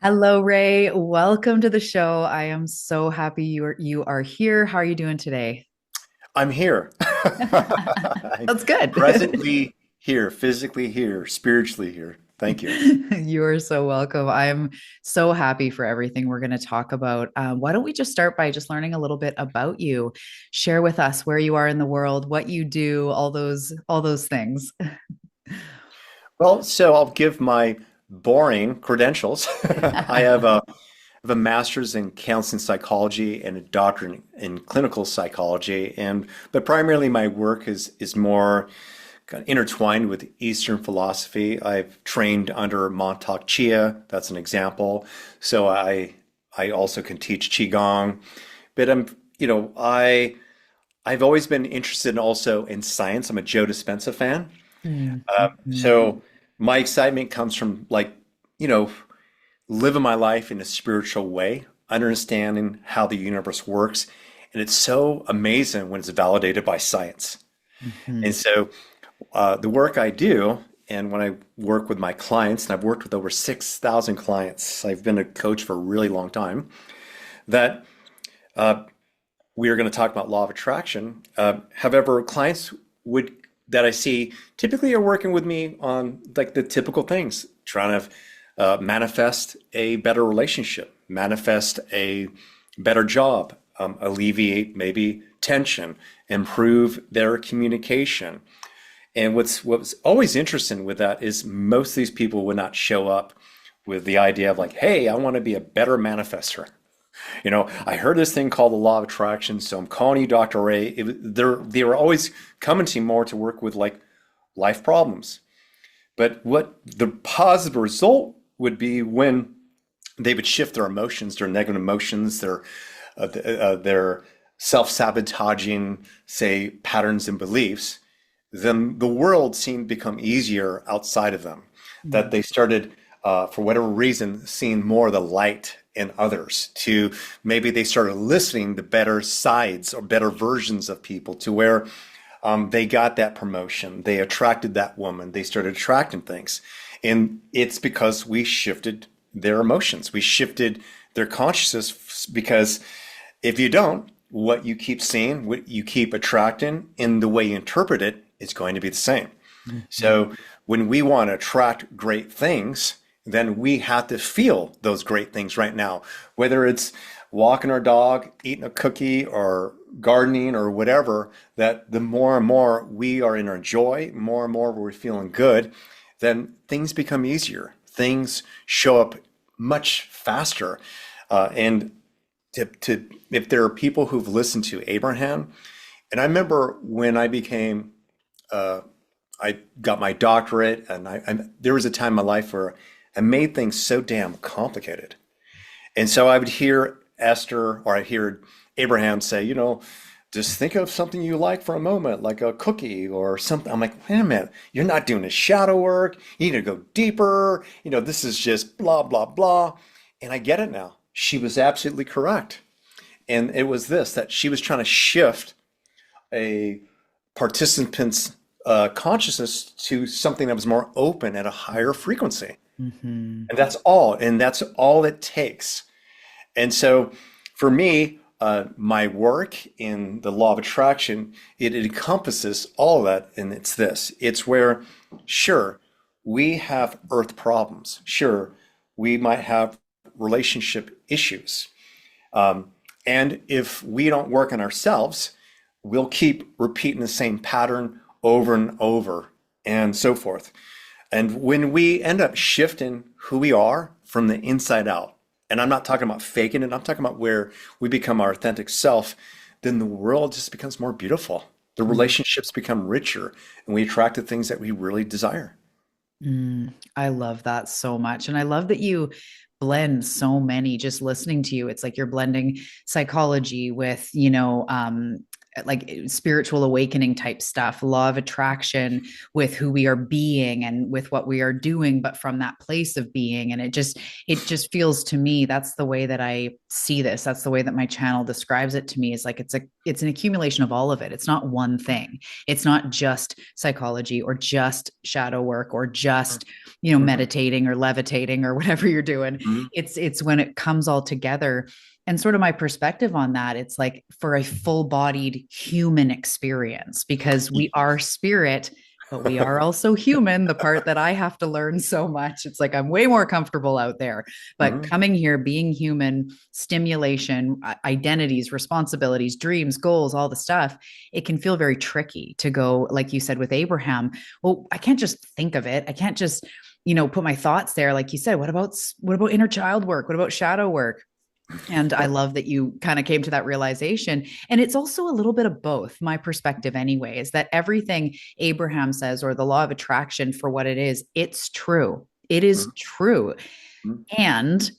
Hello, Ray. Welcome to the show. I am so happy you are here. How are you doing today? I'm here. I'm That's good. presently here, physically here, spiritually here. Thank you. You are so welcome. I'm so happy for everything we're going to talk about. Why don't we just start by just learning a little bit about you? Share with us where you are in the world, what you do, all those things. Well, so I'll give my boring credentials. I have a master's in counseling psychology and a doctorate in clinical psychology, and but primarily my work is more kind of intertwined with Eastern philosophy. I've trained under Montauk Chia, that's an example. So I also can teach Qigong, but I've always been interested in also in science. I'm a Joe Dispenza fan. Mm, So my excitement comes from you know, living my life in a spiritual way, understanding how the universe works. And it's so amazing when it's validated by science. And mhm. so the work I do, and when I work with my clients, and I've worked with over 6,000 clients, I've been a coach for a really long time, that we are going to talk about law of attraction. However, clients would that I see typically are working with me on like the typical things, trying to manifest a better relationship, manifest a better job, alleviate maybe tension, improve their communication. And what's always interesting with that is most of these people would not show up with the idea of like, hey, I want to be a better manifester. I heard this thing called the law of attraction, so I'm calling you Dr. Ray. They were always coming to me more to work with like life problems. But what the positive result would be when they would shift their emotions, their negative emotions, their self-sabotaging, say, patterns and beliefs, then the world seemed to become easier outside of them. That they started, for whatever reason, seeing more of the light in others. To maybe they started listening to better sides or better versions of people, to where they got that promotion, they attracted that woman, they started attracting things. And it's because we shifted their emotions, we shifted their consciousness. Because if you don't, what you keep seeing, what you keep attracting, and the way you interpret it is going to be the same. Mhm. So when we want to attract great things, then we have to feel those great things right now, whether it's walking our dog, eating a cookie, or gardening, or whatever. That the more and more we are in our joy, more and more we're feeling good, then things become easier. Things show up much faster. And if there are people who've listened to Abraham, and I remember when uh, I got my doctorate, and there was a time in my life where I made things so damn complicated. And so I would hear Esther or I hear Abraham say, just think of something you like for a moment, like a cookie or something. I'm like, wait a minute, you're not doing the shadow work. You need to go deeper. This is just blah, blah, blah. And I get it now. She was absolutely correct. And it was this, that she was trying to shift a participant's consciousness to something that was more open at a higher frequency. Mhm. And that's all. And that's all it takes. And so for me, my work in the law of attraction, it encompasses all of that. And it's this, it's where, sure, we have earth problems. Sure, we might have relationship issues. And if we don't work on ourselves, we'll keep repeating the same pattern over and over and so forth. And when we end up shifting who we are from the inside out, and I'm not talking about faking it, I'm talking about where we become our authentic self, then the world just becomes more beautiful. The relationships become richer, and we attract the things that we really desire. I love that so much. And I love that you blend so many, just listening to you. It's like you're blending psychology with, like spiritual awakening type stuff, law of attraction with who we are being and with what we are doing, but from that place of being. And it just feels to me, that's the way that I see this. That's the way that my channel describes it to me, is like it's an accumulation of all of it. It's not one thing. It's not just psychology or just shadow work or just, Mhm. meditating or levitating or whatever you're doing. Mhm. It's when it comes all together. And sort of my perspective on that, it's like for a full bodied human experience, because we are spirit, but we are also human. The part that I have to learn so much, it's like I'm way more comfortable out there. But Mhm. coming here, being human, stimulation, identities, responsibilities, dreams, goals, all the stuff, it can feel very tricky to go, like you said with Abraham. Well, I can't just think of it. I can't just put my thoughts there. Like you said, what about inner child work? What about shadow work? And I love that you kind of came to that realization. And it's also a little bit of both. My perspective, anyway, is that everything Abraham says, or the law of attraction for what it is, it's true. It is Mhm. true. Mhm. And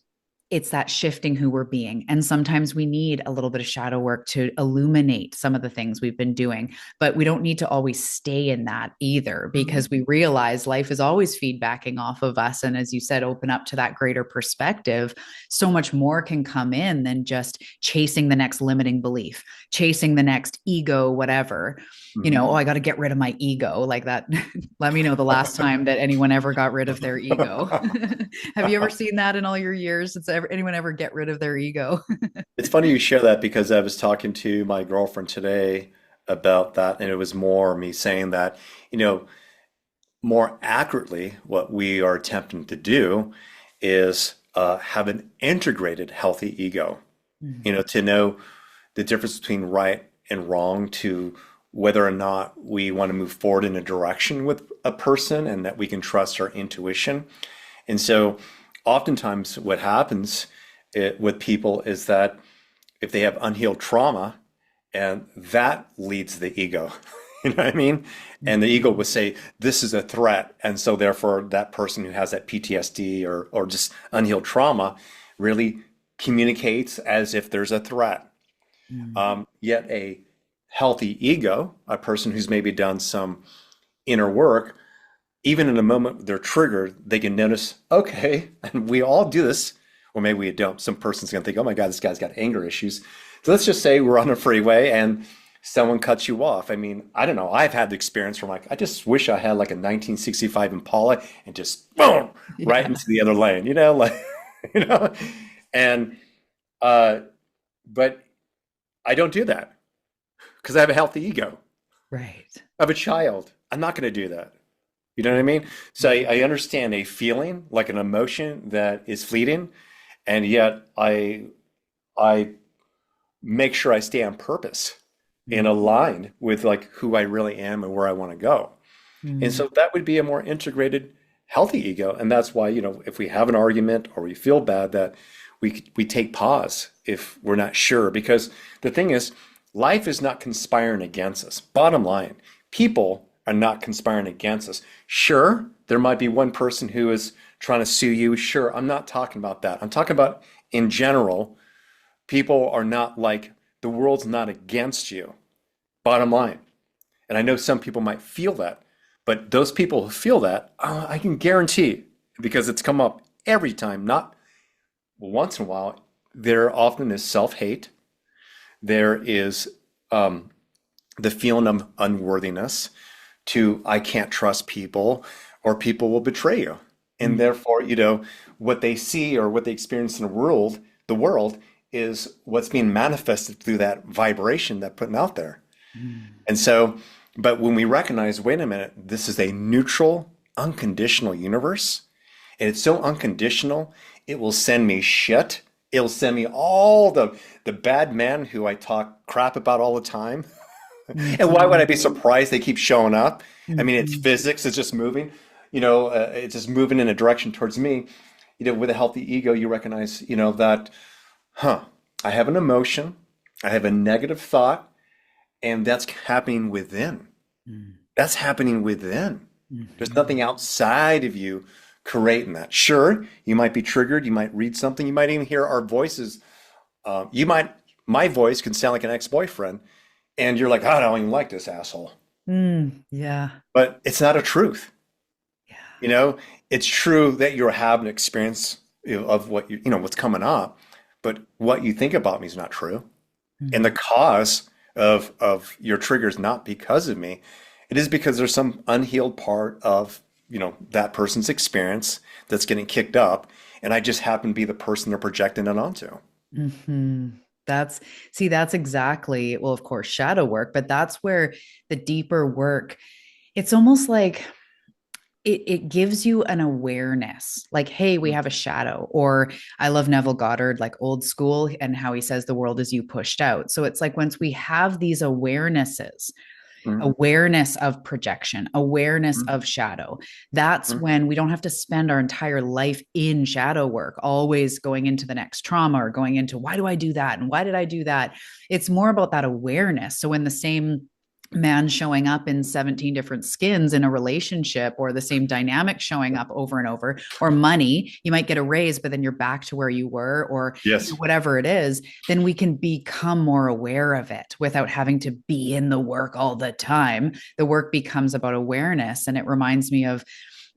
it's that shifting who we're being. And sometimes we need a little bit of shadow work to illuminate some of the things we've been doing. But we don't need to always stay in that either, Mhm. because we realize life is always feedbacking off of us. And as you said, open up to that greater perspective. So much more can come in than just chasing the next limiting belief, chasing the next ego, whatever. Oh, Mhm. I got to get rid of my ego like that. Let me know the last time that anyone ever got rid of their ego. Have you ever seen that in all your years? Anyone ever get rid of their ego? It's funny you share that because I was talking to my girlfriend today about that, and it was more me saying that, you know, more accurately, what we are attempting to do is have an integrated, healthy ego. To know the difference between right and wrong, to whether or not we want to move forward in a direction with a person and that we can trust our intuition. And so, oftentimes, what happens with people is that if they have unhealed trauma, and that leads the ego. You know what I mean? And the ego Mhm. would say, this is a threat. And so therefore that person who has that PTSD or just unhealed trauma really communicates as if there's a threat. Mhm. Yet a healthy ego, a person who's maybe done some inner work, even in a moment they're triggered, they can notice, okay, and we all do this, or maybe we don't. Some person's gonna think, oh my God, this guy's got anger issues. So let's just say we're on a freeway and someone cuts you off. I mean, I don't know. I've had the experience where I'm like, I just wish I had like a 1965 Impala and just boom, right Yeah. into the other lane, like, you know, and uh, but I don't do that because I have a healthy ego. Right. I have a child. I'm not going to do that. You know what I mean? So I understand a feeling, like an emotion that is fleeting, and yet I make sure I stay on purpose and Mhm. aligned with like who I really am and where I want to go. And Mhm. so that would be a more integrated, healthy ego. And that's why, if we have an argument or we feel bad, that we take pause if we're not sure. Because the thing is, life is not conspiring against us. Bottom line, people are not conspiring against us. Sure, there might be one person who is trying to sue you. Sure, I'm not talking about that. I'm talking about in general, people are not like the world's not against you. Bottom line. And I know some people might feel that, but those people who feel that, I can guarantee, because it's come up every time, not once in a while, there often is self-hate. There is um, the feeling of unworthiness to I can't trust people or people will betray you. And Mhm. therefore, what they see or what they experience in the world is what's being manifested through that vibration that putting out there. Mhm. And so, but when we recognize, wait a minute, this is a neutral, unconditional universe, and it's so unconditional, it will send me shit. It'll send me all the bad men who I talk crap about all the time. And why would I Mhm. be surprised they keep showing up? I mean, it's Mhm. physics, it's just moving, it's just moving in a direction towards me. With a healthy ego, you recognize, that, huh, I have an emotion, I have a negative thought, and that's happening within. Mhm. That's happening within. There's Mhm. nothing outside of you creating that. Sure, you might be triggered. You might read something. You might even hear our voices. My voice can sound like an ex-boyfriend And you're like, I don't even like this asshole. Yeah. But it's not a truth. Yeah. You know, it's true that you're having an experience, of what what's coming up, but what you think about me is not true. And the Mm. cause of your trigger is not because of me. It is because there's some unhealed part of, that person's experience that's getting kicked up, and I just happen to be the person they're projecting it onto. Hmm. That's see, that's exactly, well, of course, shadow work, but that's where the deeper work, it's almost like it gives you an awareness like, hey, we have a shadow. Or I love Neville Goddard, like old school, and how he says the world is you pushed out. So it's like once we have these awarenesses, Mhm, awareness of projection, awareness mhm, of shadow. That's mhm. when we don't have to spend our entire life in shadow work, always going into the next trauma or going into why do I do that? And why did I do that? It's more about that awareness. So when the same man showing up in 17 different skins in a relationship, or the same dynamic showing up over and over, or money, you might get a raise but then you're back to where you were, or Yes. whatever it is, then we can become more aware of it without having to be in the work all the time. The work becomes about awareness. And it reminds me of,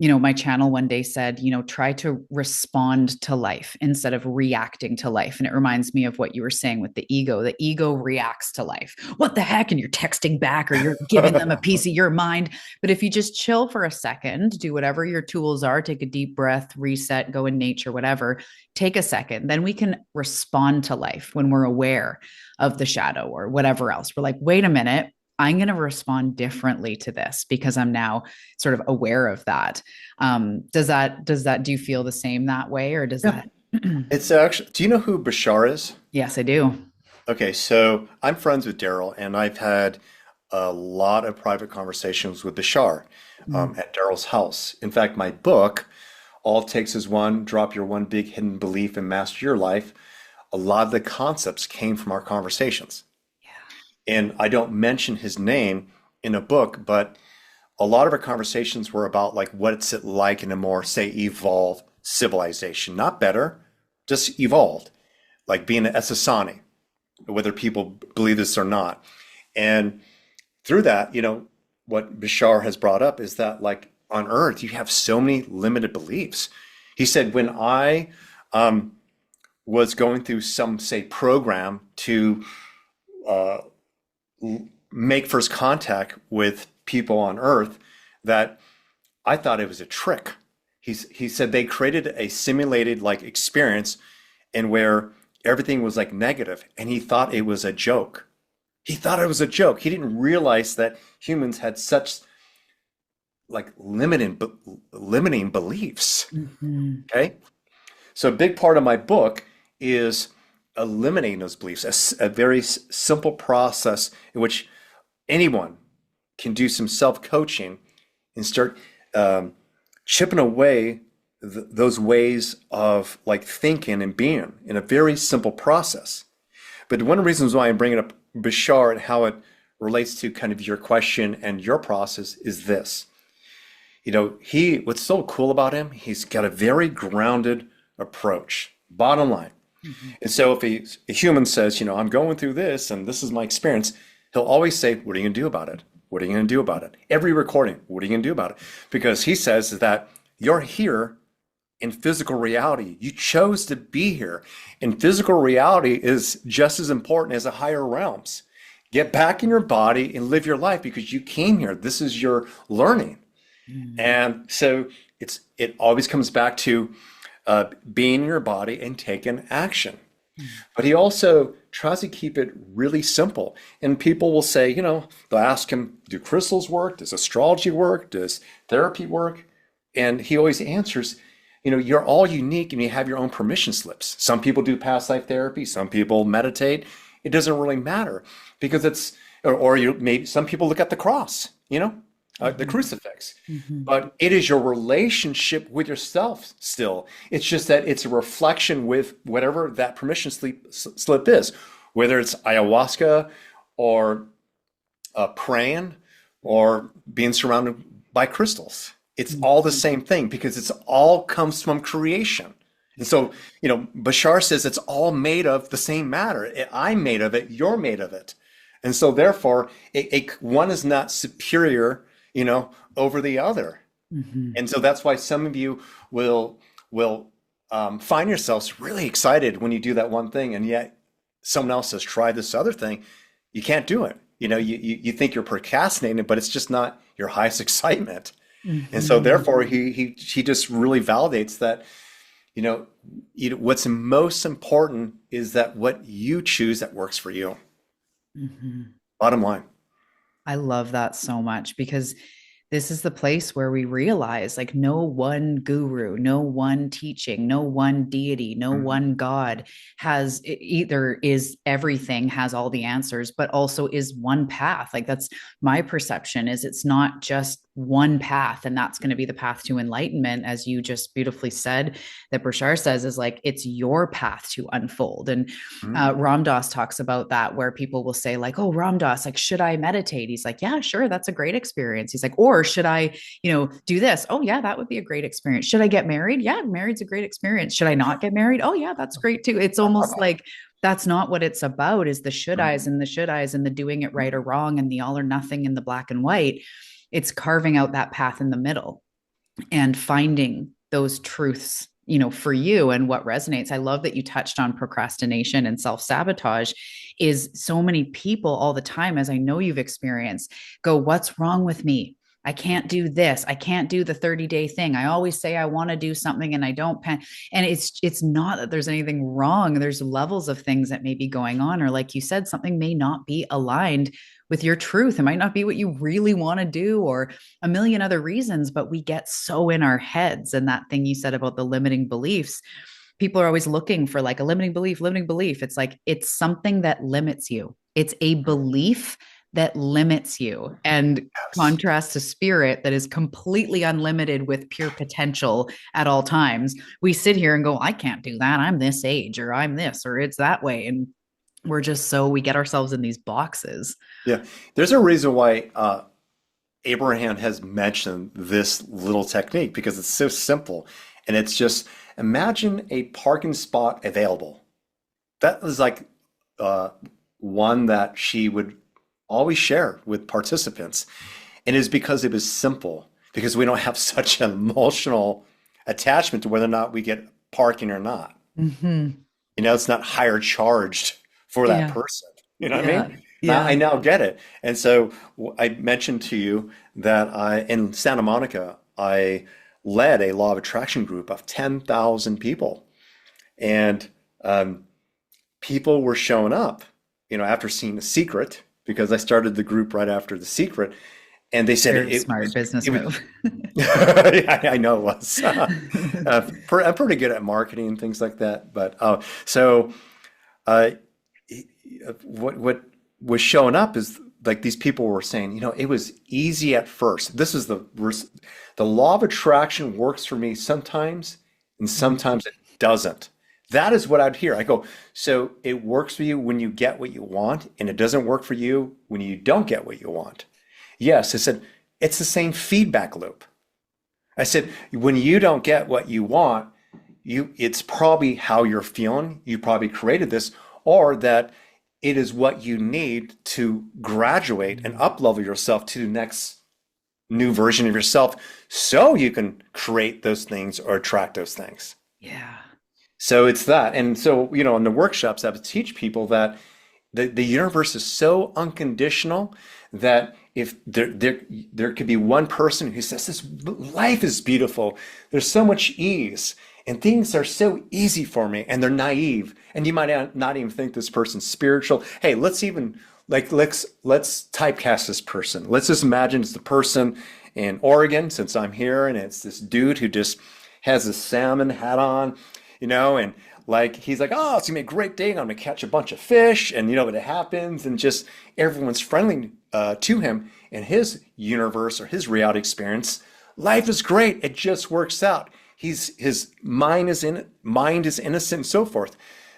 my channel one day said, try to respond to life instead of reacting to life. And it reminds me of what you were saying with the ego. The ego reacts to life. What the heck? And you're texting back or you're giving them a piece of your mind. But if you just chill for a second, do whatever your tools are, take a deep breath, reset, go in nature, whatever, take a second, then we can respond to life when we're aware of the shadow or whatever else. We're like, wait a minute, I'm going to respond differently to this because I'm now sort of aware of that. Do you feel the same that way, or does Yeah. that? It's actually, do you know who Bashar is? Yes, I do. Okay, so I'm friends with Daryl, and I've had a lot of private conversations with Bashar Mm. at Daryl's house. In fact, my book, All It Takes Is One, Drop Your One Big Hidden Belief and Master Your Life, a lot of the concepts came from our conversations. And I don't mention his name in a book, but a lot of our conversations were about like what's it like in a more, say, evolved civilization. Not better, just evolved, like being an Essassani, whether people believe this or not. And through that, what Bashar has brought up is that, like, on Earth, you have so many limited beliefs. He said, when I was going through some, say, program to uh, make first contact with people on Earth, that I thought it was a trick. He said they created a simulated like experience and where everything was like negative, and he thought it was a joke. He thought it was a joke. He didn't realize that humans had such like limiting beliefs. Mhm. Okay, so a big part of my book is eliminating those beliefs. A very simple process in which anyone can do some self-coaching and start um, chipping away those ways of like thinking and being in a very simple process. But one of the reasons why I'm bringing up Bashar and how it relates to kind of your question and your process is this. What's so cool about him, he's got a very grounded approach, bottom line. Mhm. And so if a human says, I'm going through this and this is my experience, he'll always say, what are you going to do about it? What are you going to do about it? Every recording, what are you going to do about it? Because he says that you're here in physical reality. You chose to be here. And physical reality is just as important as the higher realms. Get back in your body and live your life because you came here. This is your learning. Mhm. And so it always comes back to being in your body and taking action. Mhm. But he also tries to keep it really simple. And people will say, they'll ask him, do crystals work? Does astrology work? Does therapy work? And he always answers, you're all unique and you have your own permission slips. Some people do past life therapy, some people meditate. It doesn't really matter because or you maybe some people look at the cross, the Mhm. crucifix. Mhm. But it is your relationship with yourself still. It's just that it's a reflection with whatever that permission slip is, whether it's ayahuasca or praying or being surrounded by crystals. It's all the Mhm. same thing because it's all comes from creation. And so, Bashar says it's all made of the same matter. I'm made of it, you're made of it. And so therefore, one is not superior, over the other. Hmm. And so that's why some of you will find yourselves really excited when you do that one thing, and yet someone else has tried this other thing. You can't do it. You think you're procrastinating, but it's just not your highest excitement. And so Hmm. therefore, he just really validates that, you know, what's most important is that what you choose that works for you. Hmm. Bottom line. I love that so much because this is the place where we realize like no one guru, no one teaching, no one deity, no Mhm. one God has either is everything, has all the answers, but also is one path. Like that's my perception is it's not just one path and that's going to be the path to enlightenment, as you just beautifully said, that Brashar says is like it's your path to unfold. And Mhm. Ram Dass talks about that, where people will say like, "Oh, Ram Dass, like, should I meditate?" He's like, "Yeah, sure, that's a great experience." He's like, "Or should I, do this?" "Oh, yeah, that would be a great experience." "Should I get married?" "Yeah, married's a great experience." "Should I not get married?" "Oh, yeah, that's great too." It's almost like that's not what it's about. Is the should I's Mhm. and the should I's and the doing it right or wrong and the all or nothing and the black and white. It's carving out that path in the middle and finding those truths for you and what resonates. I love that you touched on procrastination and self-sabotage. Is so many people all the time, as I know you've experienced, go, what's wrong with me? I can't do this. I can't do the 30-day thing. I always say I want to do something and I don't pen. And it's not that there's anything wrong. There's levels of things that may be going on, or like you said, something may not be aligned with your truth. It might not be what you really want to do, or a million other reasons, but we get so in our heads. And that thing you said about the limiting beliefs, people are always looking for like a limiting belief, limiting belief. It's like it's something that limits you. It's a belief that limits you. And Yes. contrast to spirit that is completely unlimited with pure potential at all times. We sit here and go, I can't do that. I'm this age, or I'm this, or it's that way. And we get ourselves in these boxes. Yeah. There's a reason why Abraham has mentioned this little technique because it's so simple. And it's just imagine a parking spot available. That was like uh, one that she would always share with participants. And it's because it was simple, because we don't have such an emotional attachment to whether or not we get parking or not. Mm-hmm. It's not higher charged for that Yeah. person. You know what I Yeah. mean? Now I Yeah. now get it. And so I mentioned to you that in Santa Monica, I led a law of attraction group of 10,000 people. And um, people were showing up, after seeing The Secret, because I started the group right after The Secret. And they said Very smart it business was, move. I know it was. I'm pretty good at marketing and things like that. But so uh, what was showing up is like these people were saying, it was easy at first. This is the law of attraction works for me sometimes, and sometimes it doesn't. That is what I'd hear. I go, so it works for you when you get what you want, and it doesn't work for you when you don't get what you want. Yes, I said, it's the same feedback loop. I said, when you don't get what you want, it's probably how you're feeling. You probably created this, or that it is what you need to graduate and up level yourself to the next new version of yourself so you can create those things or attract those things. Yeah. So it's that. And so, in the workshops, I have to teach people that the universe is so unconditional that if there could be one person who says this life is beautiful, there's so much ease and things are so easy for me, and they're naive, and you might not even think this person's spiritual. Hey, let's typecast this person. Let's just imagine it's the person in Oregon, since I'm here, and it's this dude who just has a salmon hat on, and like he's like, oh, it's gonna be a great day. I'm gonna catch a bunch of fish, and but it happens, and just everyone's friendly to him in his universe or his reality experience. Life is great. It just works out. His mind is innocent and so forth.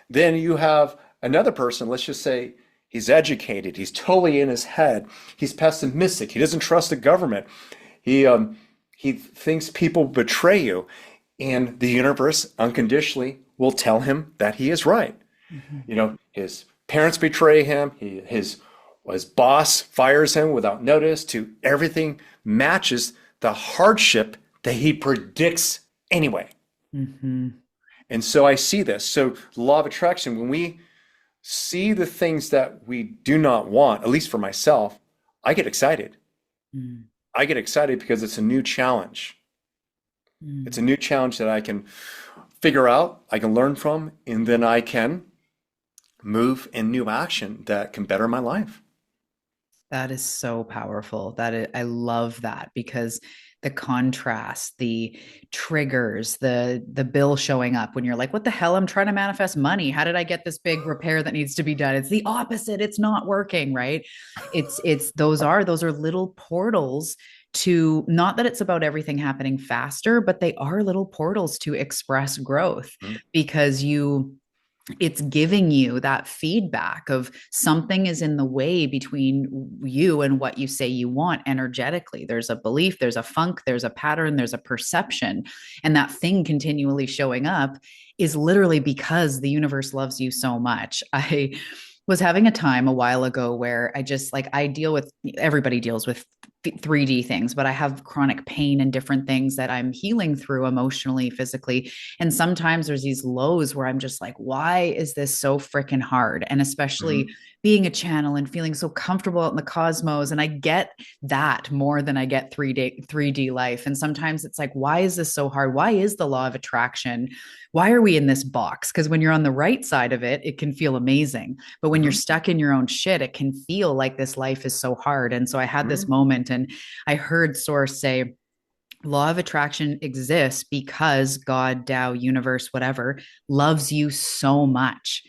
Then you have another person. Let's just say he's educated. He's totally in his head. He's pessimistic. He doesn't trust the government. He thinks people betray you, and the universe unconditionally will tell him that he is right. Mhm. His parents betray him. His his boss fires him without notice to everything matches the hardship that he predicts anyway. Mm-hmm. And so I see this. So the law of attraction, when we see the things that we do not want, at least for myself, I get excited. Mm-hmm. I get excited because it's a new challenge. It's a new challenge that I can figure out, I can learn from, and then I can move in new action that can better my life. That is so powerful. I love that because the contrast, the triggers, the bill showing up when you're like, what the hell? I'm trying to manifest money. How did I get this big repair that needs to be done? It's the opposite. It's not working, right? It's those are little portals to, not that it's about everything happening faster, but they are little portals to express growth Mhm. because it's giving you that feedback of something is in the way between you and what you say you want energetically. There's a belief, there's a funk, there's a pattern, there's a perception. And that thing continually showing up is literally because the universe loves you so much. I was having a time a while ago where I just like, I deal with, everybody deals with 3D things, but I have chronic pain and different things that I'm healing through emotionally, physically. And sometimes there's these lows where I'm just like, why is this so freaking hard? And especially Mhm. being a channel and feeling so comfortable out in the cosmos. And I get that more than I get 3D life. And sometimes it's like, why is this so hard? Why is the law of attraction? Why are we in this box? Because when you're on the right side of it, it can feel amazing. But when you're Mhm. stuck in your own shit, it can feel like this life is so hard. And so I had this Mhm. moment and I heard Source say, law of attraction exists because God, Tao, universe, whatever, loves you so much.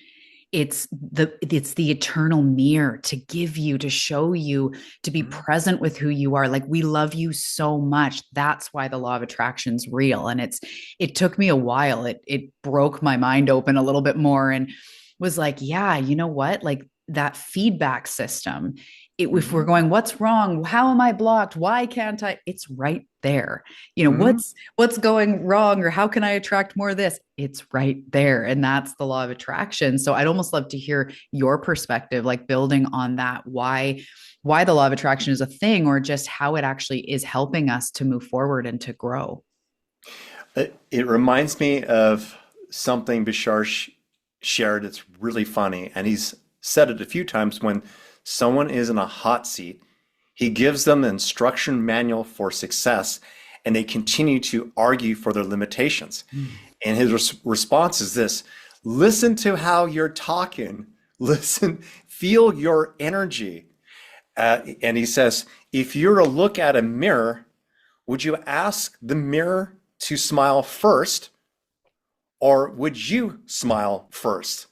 It's the eternal mirror to give you, to show you, to be Mhm. present with who you are. Like we love you so much. That's why the law of attraction's real. And it took me a while. It broke my mind open a little bit more and was like, yeah, you know what? Like that feedback system. If we're Mhm. going, what's wrong? How am I blocked? Why can't I? It's right there. Mhm. What's going wrong, or how can I attract more of this? It's right there. And that's the law of attraction. So I'd almost love to hear your perspective, like building on that, why the law of attraction is a thing, or just how it actually is helping us to move forward and to grow. It reminds me of something Bashar shared. It's really funny, and he's said it a few times. When someone is in a hot seat, he gives them the instruction manual for success, and they continue to argue for their limitations. Mm. And his response is this: listen to how you're talking, listen, feel your energy. And he says, if you're to look at a mirror, would you ask the mirror to smile first, or would you smile first?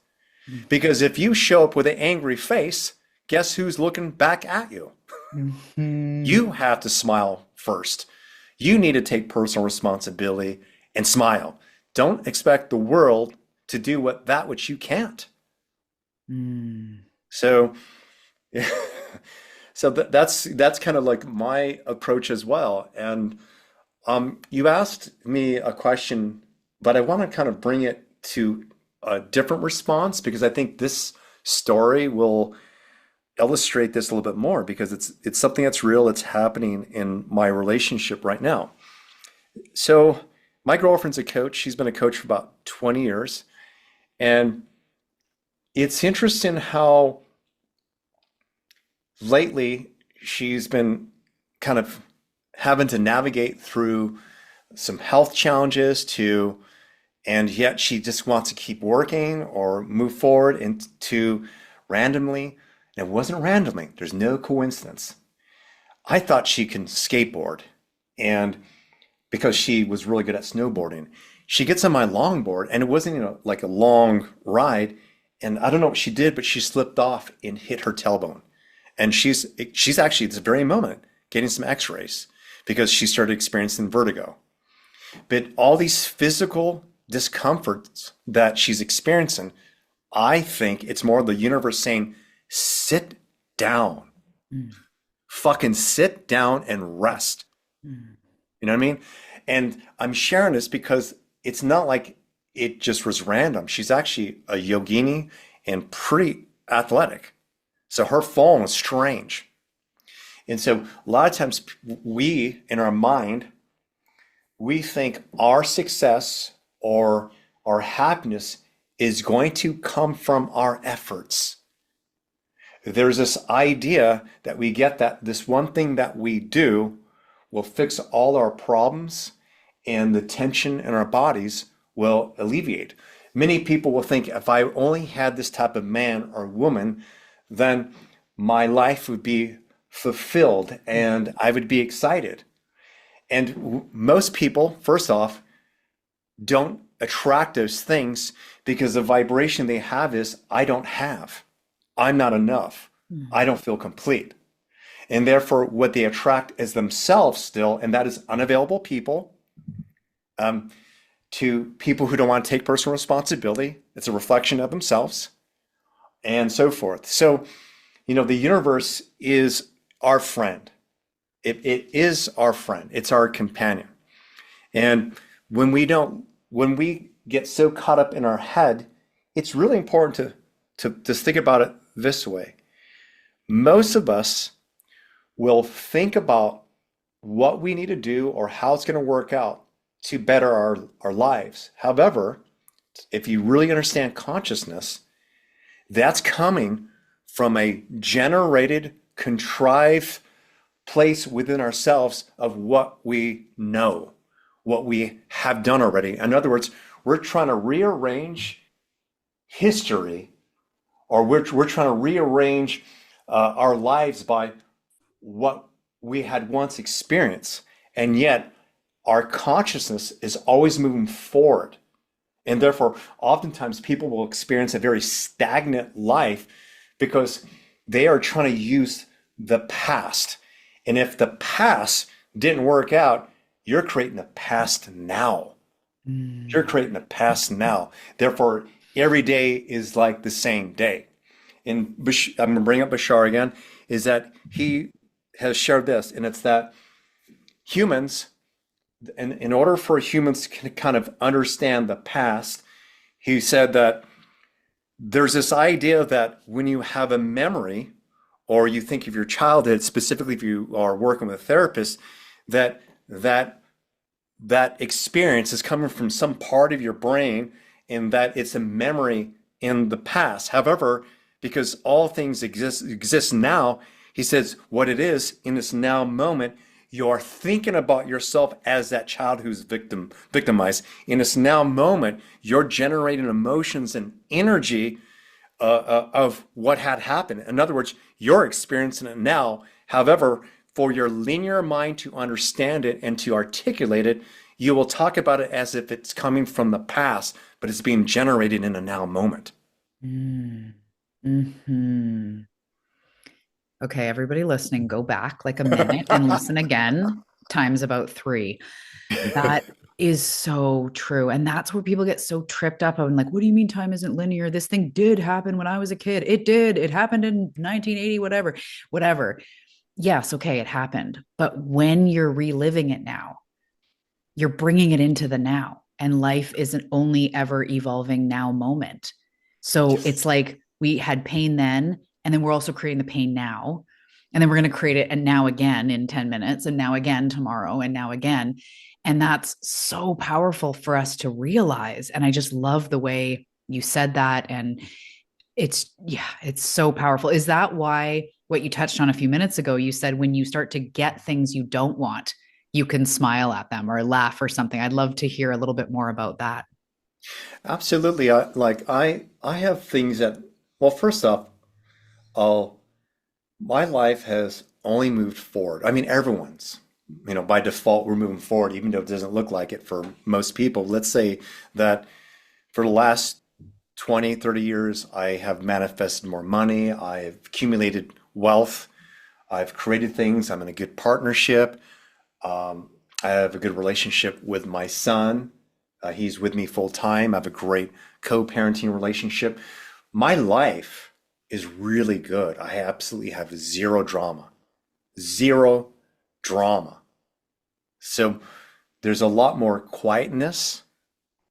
Because if you show up with an angry face, guess who's looking back at you? Mm-hmm. You have to smile first. You need to take personal responsibility and smile. Don't expect the world to do that which you can't. Mm. So, that's kind of like my approach as well. And you asked me a question, but I want to kind of bring it to a different response because I think this story will illustrate this a little bit more because it's something that's real. It's happening in my relationship right now. So my girlfriend's a coach. She's been a coach for about 20 years. And it's interesting how lately she's been kind of having to navigate through some health challenges to, and yet she just wants to keep working or move forward into randomly. And it wasn't randomly. There's no coincidence. I thought she can skateboard, and because she was really good at snowboarding, she gets on my longboard, and it wasn't, like a long ride. And I don't know what she did, but she slipped off and hit her tailbone. And she's actually at this very moment getting some x-rays because she started experiencing vertigo. But all these physical discomforts that she's experiencing, I think it's more the universe saying, sit down, Mm. fucking sit down and rest. Mm. You know what I mean? And I'm sharing this because it's not like it just was random. She's actually a yogini and pretty athletic. So her phone was strange. And so a lot of times we, in our mind, we think our success or our happiness is going to come from our efforts. There's this idea that we get that this one thing that we do will fix all our problems and the tension in our bodies will alleviate. Many people will think if I only had this type of man or woman, then my life would be fulfilled and I would be excited. And most people, first off, don't attract those things because the vibration they have is, I don't have. I'm not enough. I don't feel complete. And therefore, what they attract is themselves still, and that is unavailable people, to people who don't want to take personal responsibility. It's a reflection of themselves, and so forth. So, the universe is our friend. It is our friend. It's our companion. And when we get so caught up in our head, it's really important to think about it this way. Most of us will think about what we need to do or how it's going to work out to better our lives. However, if you really understand consciousness, that's coming from a generated, contrived place within ourselves of what we know, what we have done already. In other words, we're trying to rearrange history, or we're trying to rearrange our lives by what we had once experienced. And yet, our consciousness is always moving forward. And therefore, oftentimes people will experience a very stagnant life because they are trying to use the past. And if the past didn't work out, you're creating the past now. You're creating the past now. Therefore, every day is like the same day. And I'm going to bring up Bashar again, is that he has shared this, and it's that humans, in order for humans to kind of understand the past, he said that there's this idea that when you have a memory or you think of your childhood, specifically if you are working with a therapist, that experience is coming from some part of your brain and that it's a memory in the past. However, because all things exist now, he says what it is in this now moment, you're thinking about yourself as that child who's victimized. In this now moment, you're generating emotions and energy of what had happened. In other words, you're experiencing it now. However, for your linear mind to understand it and to articulate it, you will talk about it as if it's coming from the past, but it's being generated in a now moment. Mm. Hmm. Okay, everybody listening, go back like a minute and listen again, times about three. That is so true. And that's where people get so tripped up on like, what do you mean time isn't linear? This thing did happen when I was a kid. It did. It happened in 1980, whatever, whatever. Yes, okay, it happened. But when you're reliving it now, you're bringing it into the now. And life isn't only ever evolving now moment. So Yes. it's like we had pain then, and then we're also creating the pain now. And then we're going to create it and now again in 10 minutes, and now again tomorrow, and now again. And that's so powerful for us to realize. And I just love the way you said that. And yeah, it's so powerful. Is that why what you touched on a few minutes ago, you said when you start to get things you don't want, you can smile at them or laugh or something? I'd love to hear a little bit more about that. Absolutely. I have things that, well, first off, I'll my life has only moved forward. I mean, everyone's, by default, we're moving forward, even though it doesn't look like it for most people. Let's say that for the last 20, 30 years, I have manifested more money. I've accumulated wealth. I've created things. I'm in a good partnership. I have a good relationship with my son. He's with me full time. I have a great co-parenting relationship. My life is really good. I absolutely have zero drama. Zero drama. So there's a lot more quietness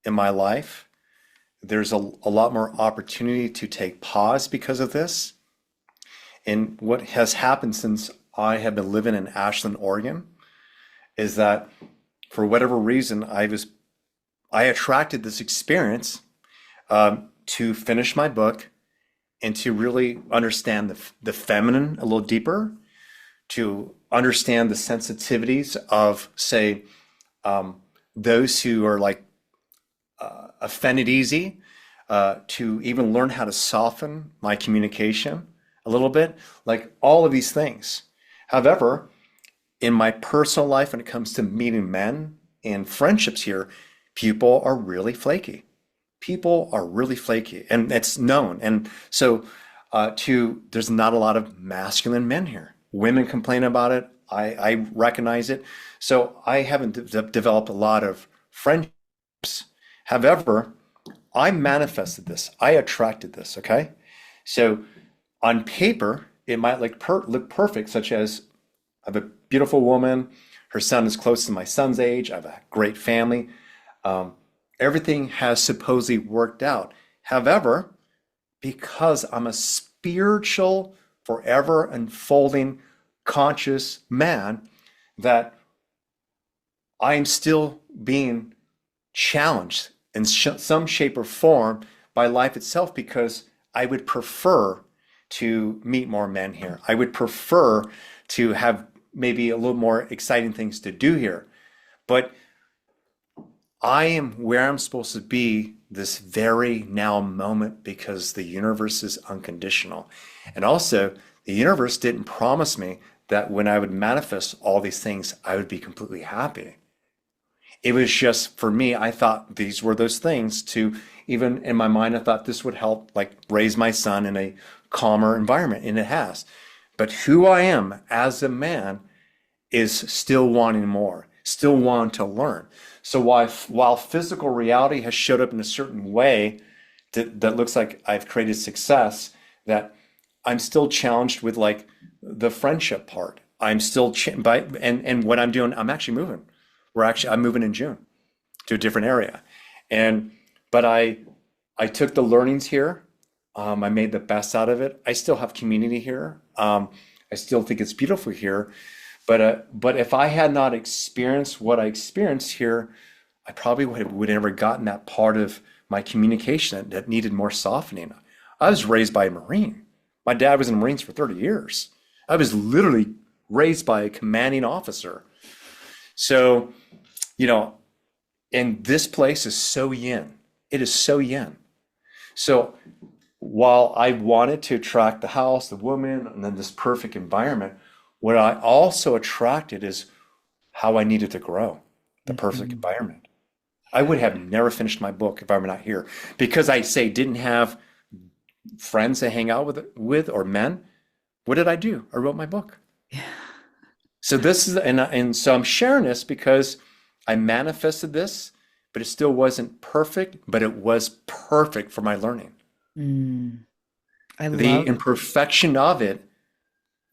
in my life. There's a lot more opportunity to take pause because of this. And what has happened since I have been living in Ashland, Oregon, is that for whatever reason, I attracted this experience to finish my book and to really understand the feminine a little deeper, to understand the sensitivities of, say, those who are like offended easy, to even learn how to soften my communication a little bit, like all of these things. However, in my personal life, when it comes to meeting men and friendships here, people are really flaky. People are really flaky, and it's known. And so, there's not a lot of masculine men here. Women complain about it. I recognize it. So I haven't developed a lot of friendships. However, I manifested this. I attracted this. Okay. So on paper, it might look perfect, such as I have a beautiful woman. Her son is close to my son's age. I have a great family. Um, Everything has supposedly worked out. However, because I'm a spiritual, forever unfolding, conscious man, that I'm still being challenged in some shape or form by life itself, because I would prefer to meet more men here. I would prefer to have maybe a little more exciting things to do here. But I am where I'm supposed to be this very now moment, because the universe is unconditional. And also, the universe didn't promise me that when I would manifest all these things, I would be completely happy. It was just for me, I thought these were those things to, even in my mind, I thought this would help like raise my son in a calmer environment, and it has. But who I am as a man is still wanting more, still wanting to learn. So while physical reality has showed up in a certain way that looks like I've created success, that I'm still challenged with like the friendship part. I'm still and what I'm doing, I'm actually moving. I'm moving in June to a different area, and but I took the learnings here. I made the best out of it. I still have community here. I still think it's beautiful here. But if I had not experienced what I experienced here, I probably would have never gotten that part of my communication that needed more softening. I was raised by a Marine. My dad was in the Marines for 30 years. I was literally raised by a commanding officer. So, you know, and this place is so yin. It is so yin. So while I wanted to attract the house, the woman, and then this perfect environment, what I also attracted is how I needed to grow, the perfect Mhm. environment. I would have never finished my book if I were not here, because I say didn't have friends to hang out with or men. What did I do? I wrote my book. Yeah. So this is, and so I'm sharing this because I manifested this, but it still wasn't perfect, but it was perfect for my learning. Mm. I The love. imperfection of it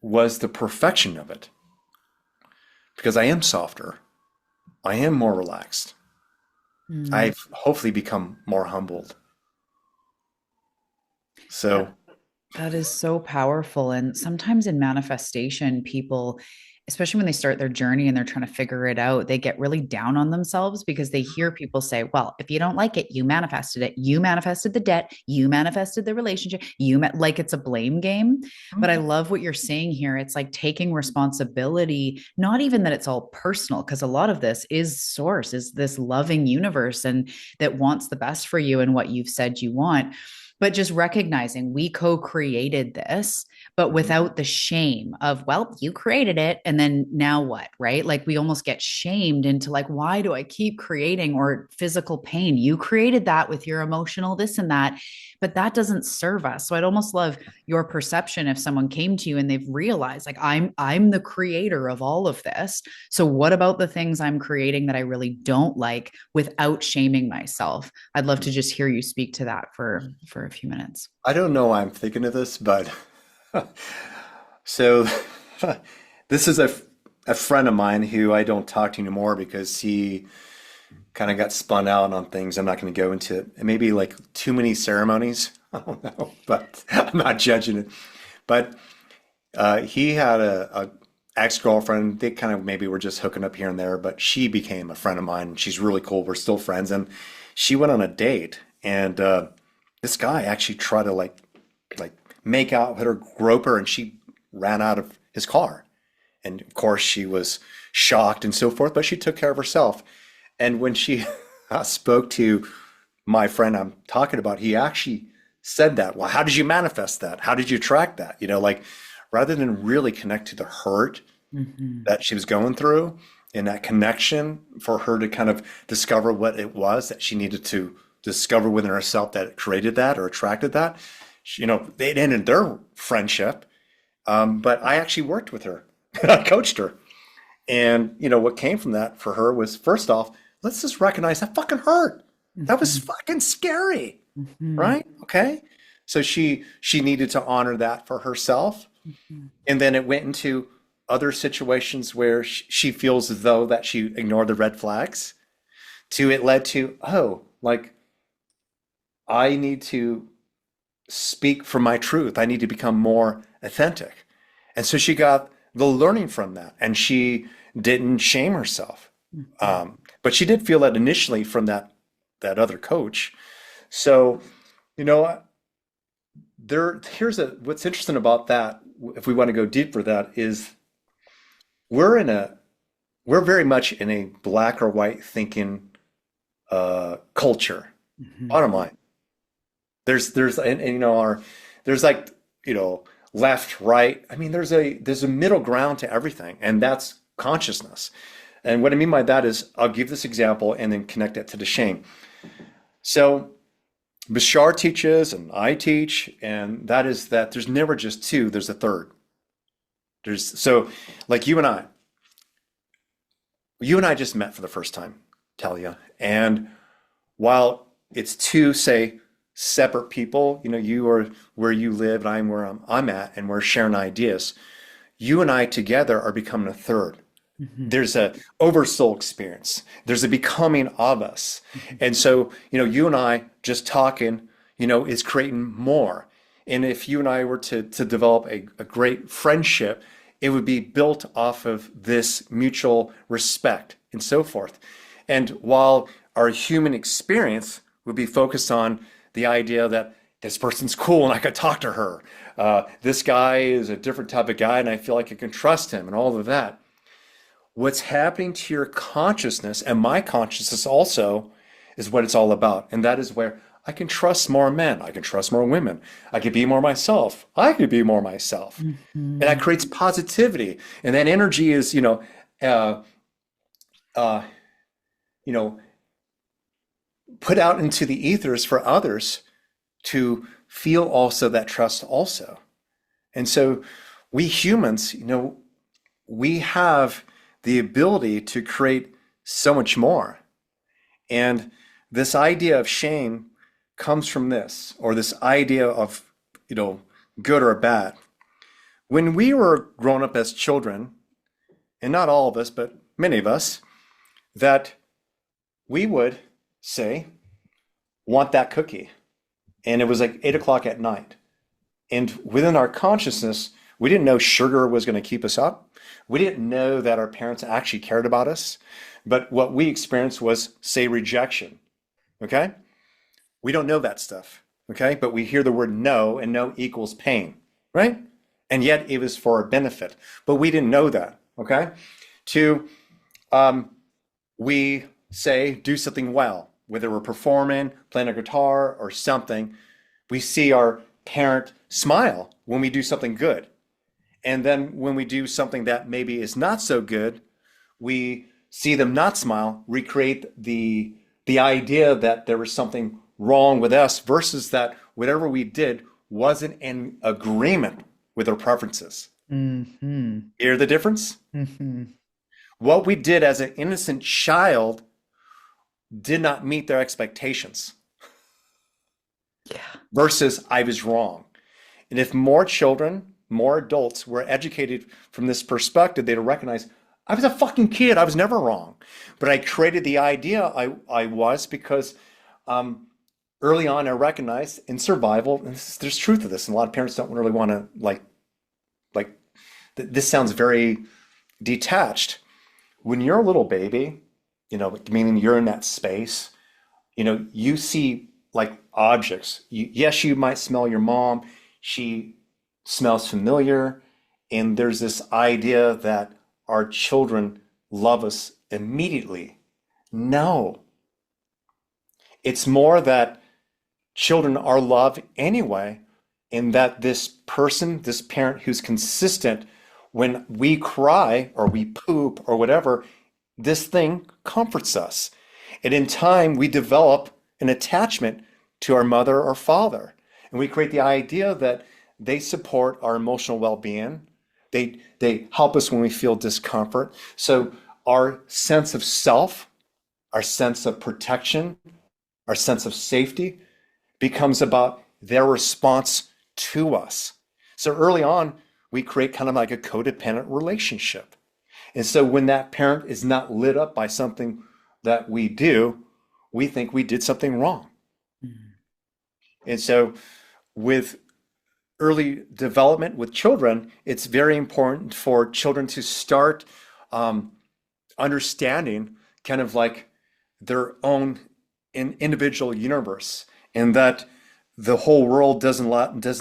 was the perfection of it, because I am softer. I am more relaxed. Mm. I've hopefully become more humbled. That So, that is so powerful. And sometimes in manifestation, people, especially when they start their journey and they're trying to figure it out, they get really down on themselves because they hear people say, well, if you don't like it, you manifested it. You manifested the debt. You manifested the relationship. Like it's a blame game. But I love what you're saying here. It's like taking responsibility, not even that it's all personal, because a lot of this is source, is this loving universe and that wants the best for you and what you've said you want, but just recognizing we co-created this, but mhm. without the shame of, well, you created it and then now what, right? Like we almost get shamed into like, why do I keep creating, or physical pain? You created that with your emotional this and that, but that doesn't serve us. So I'd almost love your perception if someone came to you and they've realized like I'm the creator of all of this. So what about the things I'm creating that I really don't like, without shaming myself? I'd love to just hear you speak to that for a few minutes. I don't know why I'm thinking of this, but so this is a friend of mine who I don't talk to anymore because he kind of got spun out on things. I'm not going to go into it. Maybe like too many ceremonies. I don't know, but I'm not judging it. But He had a ex-girlfriend. They kind of maybe were just hooking up here and there, but she became a friend of mine. She's really cool. We're still friends. And she went on a date, and this guy actually tried to like make out with her, grope her, and she ran out of his car. And of course, she was shocked and so forth, but she took care of herself. And when she spoke to my friend I'm talking about, he actually said that. Well, how did you manifest that? How did you track that? Like rather than really connect to the hurt Hmm. that she was going through and that connection for her to kind of discover what it was that she needed to discover within herself that created that or attracted that. They ended their friendship, but I actually worked with her. I coached her. And what came from that for her was first off, let's just recognize that fucking hurt. That was Hmm. fucking scary, Hmm. right? Okay. So she needed to honor that for herself. Hmm. And then it went into other situations where she feels as though that she ignored the red flags. To it led to, oh, like I need to speak from my truth. I need to become more authentic. And so she got the learning from that, and she didn't shame herself. Hmm. But she did feel that initially from that other coach. So, you know, here's what's interesting about that, if we want to go deep for that, is we're in a we're very much in a black or white thinking culture. Hmm. Bottom line. There's and our there's like, left, right. I mean, there's a middle ground to everything, and that's consciousness. And what I mean by that is I'll give this example and then connect it to the shame. So Bashar teaches and I teach, and that is that there's never just two, there's a third. So like you and I just met for the first time, Talia. And while it's two, say, separate people, you are where you live, and I'm where I'm at, and we're sharing ideas. You and I together are becoming a third. Hmm. There's a oversoul experience. There's a becoming of us. And so, you and I just talking, is creating more. And if you and I were to develop a great friendship, it would be built off of this mutual respect and so forth. And while our human experience would be focused on the idea that this person's cool and I could talk to her, this guy is a different type of guy and I feel like I can trust him and all of that. What's happening to your consciousness and my consciousness also is what it's all about. And that is where I can trust more men. I can trust more women. I can be more myself. I can be more myself. And Hmm. that creates positivity. And that energy is, uh, uh, you know, put out into the ethers for others to feel also that trust also. And so we humans, we have the ability to create so much more. And this idea of shame comes from this, or this idea of, you know, good or bad. When we were grown up as children, and not all of us, but many of us, that we would say, want that cookie. And it was like 8 o'clock at night. And within our consciousness, we didn't know sugar was going to keep us up. We didn't know that our parents actually cared about us. But what we experienced was, say, rejection. Okay? We don't know that stuff. Okay? But we hear the word no, and no equals pain. Right? And yet it was for our benefit. But we didn't know that. Okay? To, um, we say, do something well, whether we're performing, playing a guitar, or something. We see our parent smile when we do something good. And then when we do something that maybe is not so good, we see them not smile, recreate the idea that there was something wrong with us versus that whatever we did wasn't in agreement with our preferences. Hmm. Hear the difference? Hmm. What we did as an innocent child did not meet their expectations Yeah. versus I was wrong. And if more children, more adults were educated from this perspective, they'd recognize I was a fucking kid. I was never wrong. But I created the idea I was because um, early on I recognized in survival, and there's truth to this, and a lot of parents don't really want to like this sounds very detached. When you're a little baby, meaning you're in that space, you see like objects. Yes, you might smell your mom. She smells familiar. And there's this idea that our children love us immediately. No, it's more that children are loved anyway, and that this person, this parent who's consistent, when we cry or we poop or whatever, this thing comforts us. And in time, we develop an attachment to our mother or father. And we create the idea that they support our emotional well-being. They help us when we feel discomfort. So our sense of self, our sense of protection, our sense of safety becomes about their response to us. So early on, we create kind of like a codependent relationship. And so when that parent is not lit up by something that we do, we think we did something wrong. Mm. And so with early development with children, it's very important for children to start um, understanding kind of like their own individual universe, and that the whole world does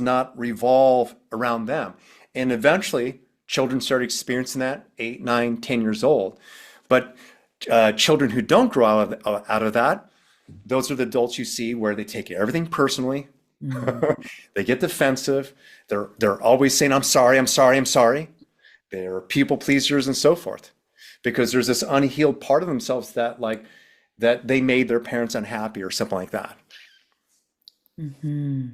not revolve around them. And eventually, children start experiencing that 8, 9, 10 years old. But children who don't grow out of that, those are the adults you see where they take everything personally. Mm. They get defensive. They're always saying, "I'm sorry, I'm sorry, I'm sorry." They're people pleasers and so forth, because there's this unhealed part of themselves that they made their parents unhappy or something like that. Hmm.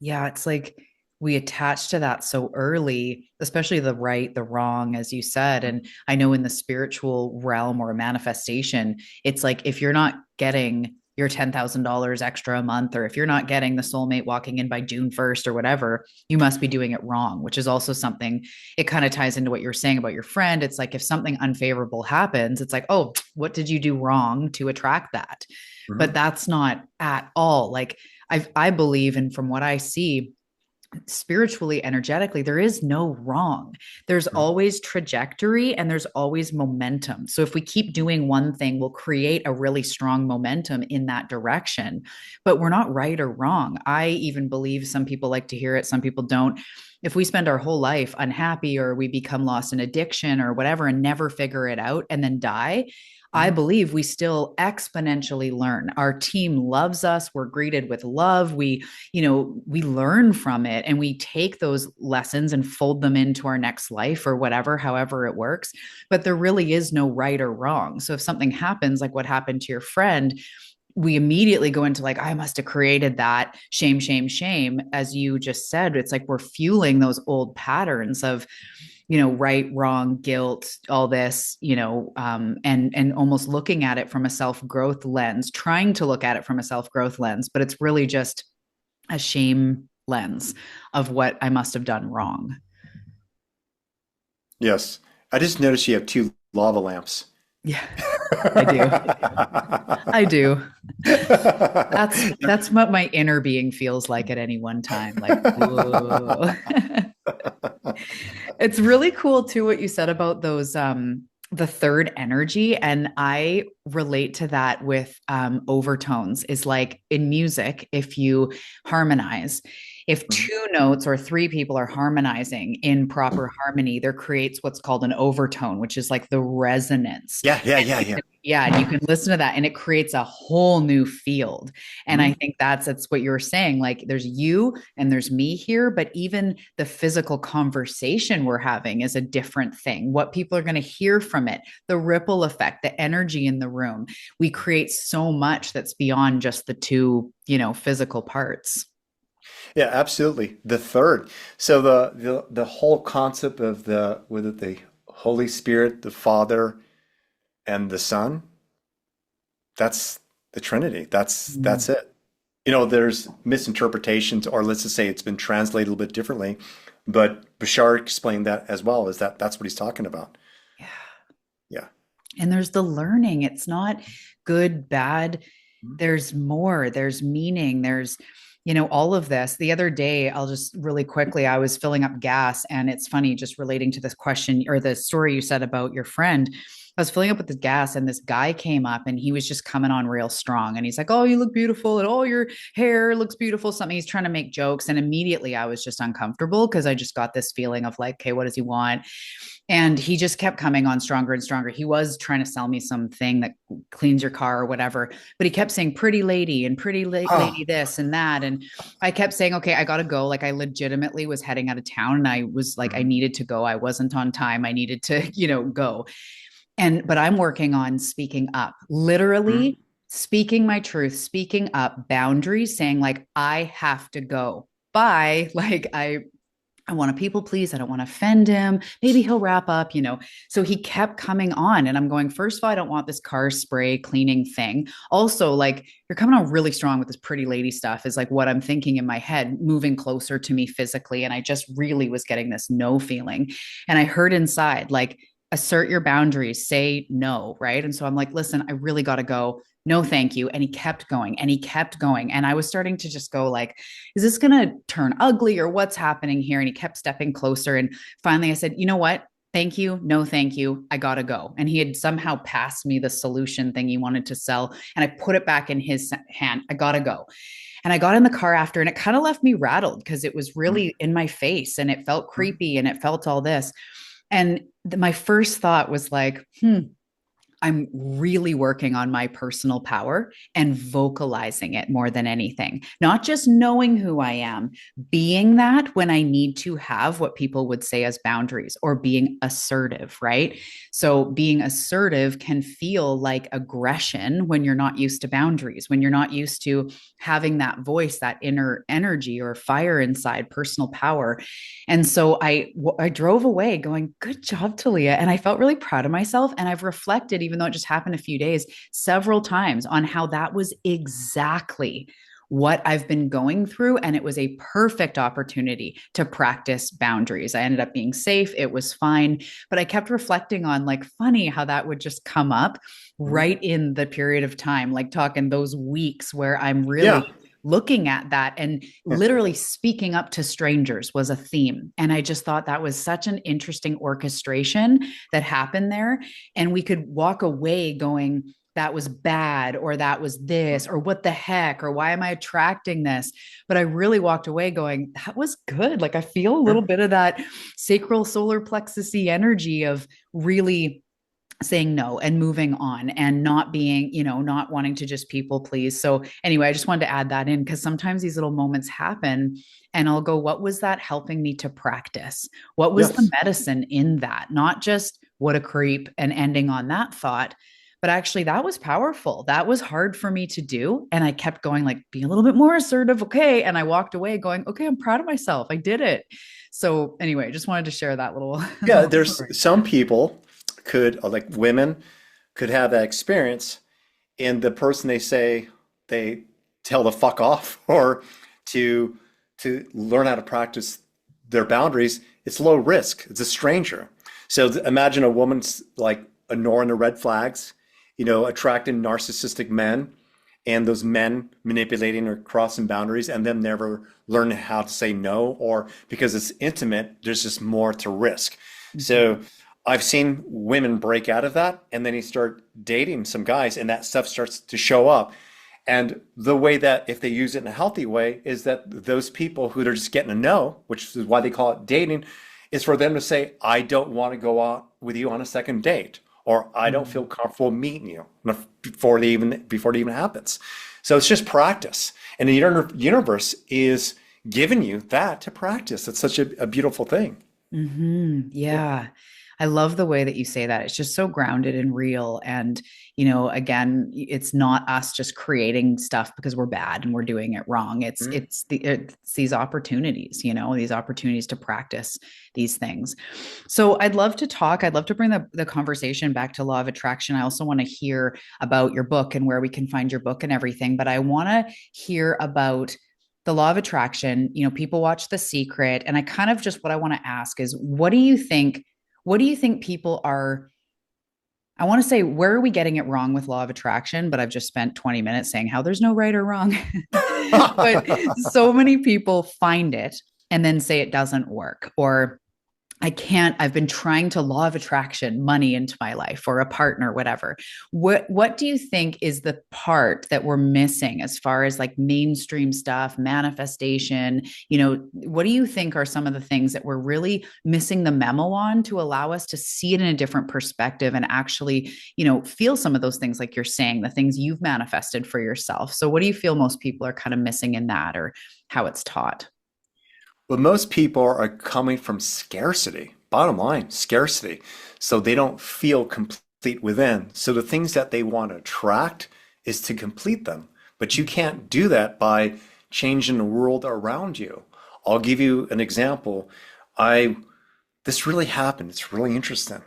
Yeah, it's like we attach to that so early, especially the right, the wrong, as you said. And I know in the spiritual realm or manifestation, it's like if you're not getting your $10,000 extra a month, or if you're not getting the soulmate walking in by June 1st or whatever, you must be doing it wrong, which is also something, it kind of ties into what you're saying about your friend. It's like if something unfavorable happens, it's like, oh, what did you do wrong to attract that? But Mhm. that's not at all. Like I believe, and from what I see, spiritually, energetically, there is no wrong. There's Mhm. always trajectory and there's always momentum. So if we keep doing one thing, we'll create a really strong momentum in that direction. But we're not right or wrong. I even believe, some people like to hear it, some people don't. If we spend our whole life unhappy, or we become lost in addiction or whatever and never figure it out and then die, I Mhm. believe we still exponentially learn. Our team loves us. We're greeted with love. We learn from it and we take those lessons and fold them into our next life or whatever, however it works. But there really is no right or wrong. So if something happens, like what happened to your friend, we immediately go into like, I must have created that, shame, shame, shame. As you just said, it's like we're fueling those old patterns of, right, wrong, guilt, all this, and almost looking at it from a self-growth lens, trying to look at it from a self-growth lens, but it's really just a shame lens of what I must have done wrong. Yes. I just noticed you have two lava lamps. Yeah, I do. I do. That's what my inner being feels like at any one time. Like, whoa. It's really cool too what you said about those the third energy, and I relate to that with overtones. Is like in music, if you harmonize, if Mhm. two notes or three people are harmonizing in proper harmony, there creates what's called an overtone, which is like the resonance. Yeah, yeah, And yeah, yeah. yeah, and you can listen to that and it creates a whole new field. And I Mhm. think that's what you were saying. Like there's you and there's me here, but even the physical conversation we're having is a different thing. What people are going to hear from it, the ripple effect, the energy in the room. We create so much that's beyond just the two, physical parts. Yeah, absolutely. The third. So the whole concept of the with it the Holy Spirit, the Father, and the Son, that's the Trinity. That's Mm. it. There's misinterpretations, or let's just say it's been translated a little bit differently, but Bashar explained that as well, is that that's what he's talking about. Yeah. Yeah. And there's the learning. It's not good, bad. Mhm. There's more, there's meaning, there's all of this. The other day, I'll just really quickly, I was filling up gas, and it's funny just relating to this question or the story you said about your friend. I was filling up with the gas, and this guy came up and he was just coming on real strong. And he's like, "Oh, you look beautiful, and oh, your hair looks beautiful." Something he's trying to make jokes. And immediately I was just uncomfortable because I just got this feeling of like, okay, what does he want? And he just kept coming on stronger and stronger. He was trying to sell me something that cleans your car or whatever, but he kept saying pretty lady and pretty Oh, lady this and that. And I kept saying, okay, I got to go. Like I legitimately was heading out of town and I was like, I mhm, needed to go. I wasn't on time. I needed to, go. But I'm working on speaking up, mhm, literally speaking my truth, speaking up, boundaries, saying like, I have to go. Bye. Like I want to people please. I don't want to offend him. Maybe he'll wrap up. So he kept coming on. And I'm going, first of all, I don't want this car spray cleaning thing. Also, like, you're coming on really strong with this pretty lady stuff, is like what I'm thinking in my head, moving closer to me physically. And I just really was getting this no feeling. And I heard inside, like, assert your boundaries, say no. Right. And so I'm like, listen, I really got to go. No, thank you. And he kept going and he kept going. And I was starting to just go, like, is this going to turn ugly or what's happening here? And he kept stepping closer. And finally I said, you know what? Thank you. No, thank you. I got to go. And he had somehow passed me the solution thing he wanted to sell. And I put it back in his hand. I got to go. And I got in the car after, and it kind of left me rattled because it was mhm, really in my face and it felt mhm, creepy and it felt all this. And my first thought was like, I'm really working on my personal power and vocalizing it more than anything. Not just knowing who I am, being that when I need to have what people would say as boundaries, or being assertive, right? So being assertive can feel like aggression when you're not used to boundaries, when you're not used to having that voice, that inner energy or fire inside, personal power. And so I drove away going, good job, Talia. And I felt really proud of myself. And I've reflected, even though it just happened a few days, several times on how that was exactly what I've been going through. And it was a perfect opportunity to practice boundaries. I ended up being safe. It was fine. But I kept reflecting on, like, funny how that would just come up mhm. right in the period of time, like talking those weeks where I'm Yeah, really looking at that, and yeah, literally speaking up to strangers was a theme. And I just thought that was such an interesting orchestration that happened there. And we could walk away going, that was bad, or that was this, or what the heck, or why am I attracting this? But I really walked away going, that was good. Like I feel a yeah, little bit of that sacral solar plexusy energy of really saying no and moving on and not being, not wanting to just people please. So anyway, I just wanted to add that in because sometimes these little moments happen and I'll go, what was that helping me to practice? What was the yes. medicine in that? Not just what a creep and ending on that thought, but actually that was powerful. That was hard for me to do. And I kept going, like, be a little bit more assertive. Okay. And I walked away going, okay, I'm proud of myself. I did it. So anyway, just wanted to share that little, Yeah, little there's story. some people could, like women, could have that experience, and the person they say they tell to fuck off or to learn how to practice their boundaries, it's low risk. It's a stranger. So imagine a woman's like ignoring the red flags, attracting narcissistic men, and those men manipulating or crossing boundaries, and them never learning how to say no, or because it's intimate, there's just more to risk. So Mhm. I've seen women break out of that, and then you start dating some guys, and that stuff starts to show up. And the way that, if they use it in a healthy way, is that those people who they're just getting to know, which is why they call it dating, is for them to say, I don't want to go out with you on a second date, or I don't feel Mhm. comfortable meeting you before it even happens. So it's just practice. And the universe is giving you that to practice. It's such a beautiful thing. Yeah. Yeah. I love the way that you say that. It's just so grounded and real. And, again, it's not us just creating stuff because we're bad and we're doing it wrong. Mhm. It's these opportunities, these opportunities to practice these things. So I'd love to bring the conversation back to law of attraction. I also want to hear about your book and where we can find your book and everything, but I want to hear about the law of attraction. People watch The Secret, and I kind of just, what I want to ask is, what do you think people are, I want to say, where are we getting it wrong with law of attraction, but I've just spent 20 minutes saying how there's no right or wrong. But so many people find it and then say it doesn't work, or I can't, I've been trying to law of attraction money into my life or a partner, whatever. What do you think is the part that we're missing as far as like mainstream stuff, manifestation? What do you think are some of the things that we're really missing the memo on to allow us to see it in a different perspective and actually, feel some of those things like you're saying, the things you've manifested for yourself? So what do you feel most people are kind of missing in that, or how it's taught? But most people are coming from scarcity, bottom line, scarcity. So they don't feel complete within. So the things that they want to attract is to complete them. But you can't do that by changing the world around you. I'll give you an example. I This really happened. It's really interesting.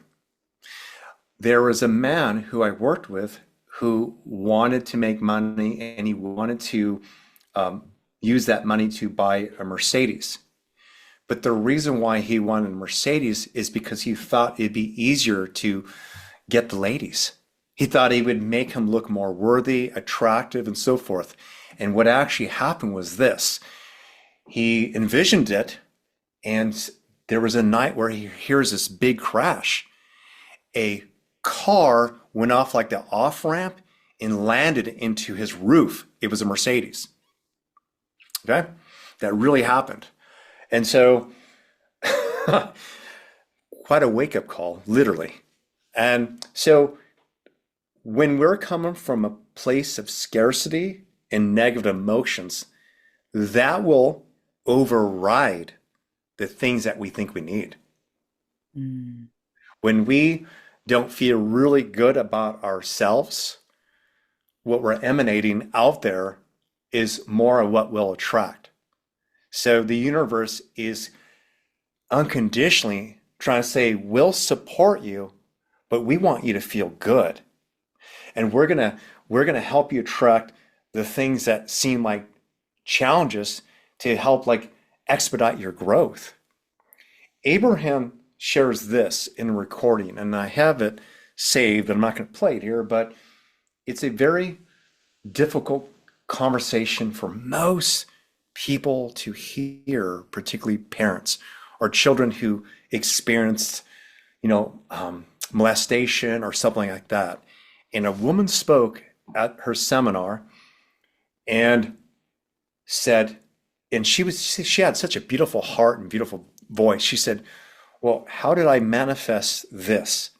There was a man who I worked with who wanted to make money and he wanted to use that money to buy a Mercedes. But the reason why he wanted a Mercedes is because he thought it'd be easier to get the ladies. He thought he would make him look more worthy, attractive, and so forth. And what actually happened was this. He envisioned it, and there was a night where he hears this big crash. A car went off like the off ramp and landed into his roof. It was a Mercedes. Okay? That really happened. And so, quite a wake up call, literally. And so, when we're coming from a place of scarcity and negative emotions, that will override the things that we think we need. Mm. When we don't feel really good about ourselves, what we're emanating out there is more of what we'll attract. So the universe is unconditionally trying to say, we'll support you, but we want you to feel good. And we're gonna help you attract the things that seem like challenges to help like expedite your growth. Abraham shares this in a recording, and I have it saved. I'm not going to play it here, but it's a very difficult conversation for most people to hear, particularly parents or children who experienced, molestation or something like that. And a woman spoke at her seminar and said, and she had such a beautiful heart and beautiful voice. She said, well, how did I manifest this?